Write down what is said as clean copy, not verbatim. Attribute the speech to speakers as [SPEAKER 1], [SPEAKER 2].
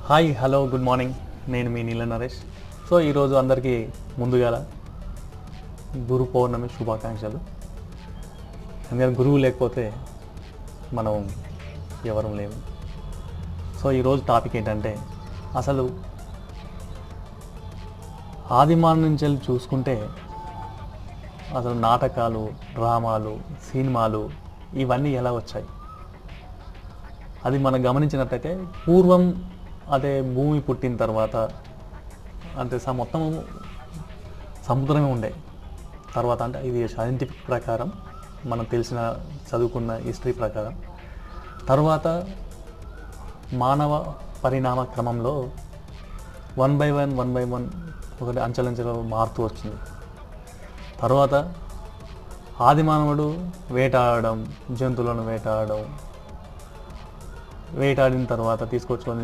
[SPEAKER 1] Hi hello good morning. నేను మీ నీల Naresh. So ఈరోజు అందరికీ ముందుగా గురు పౌర్ణమి శుభాకాంక్షలు. ఎందుకంటే గురువు లేకపోతే మనం ఎవరం లేము. సో ఈరోజు టాపిక్ ఏంటంటే, అసలు ఆదిమానం నుంచి వెళ్ళి చూసుకుంటే అసలు నాటకాలు, డ్రామాలు, సినిమాలు ఇవన్నీ ఎలా వచ్చాయి, అది మనం గమనించినట్టయితే పూర్వం అదే భూమి పుట్టిన తర్వాత అంటే మొత్తం సముద్రమే ఉండే. తర్వాత అంటే ఇది సైంటిఫిక్ ప్రకారం మనం తెలిసిన చదువుకున్న హిస్టరీ ప్రకారం తర్వాత మానవ పరిణామ క్రమంలో వన్ బై వన్ ఒకటి అంచెలంచెలు మారుతూ వచ్చింది. తర్వాత ఆది మానవుడు వేటాడడం, జంతువులను వేటాడడం, వేటాడిన తర్వాత తీసుకొచ్చుకొని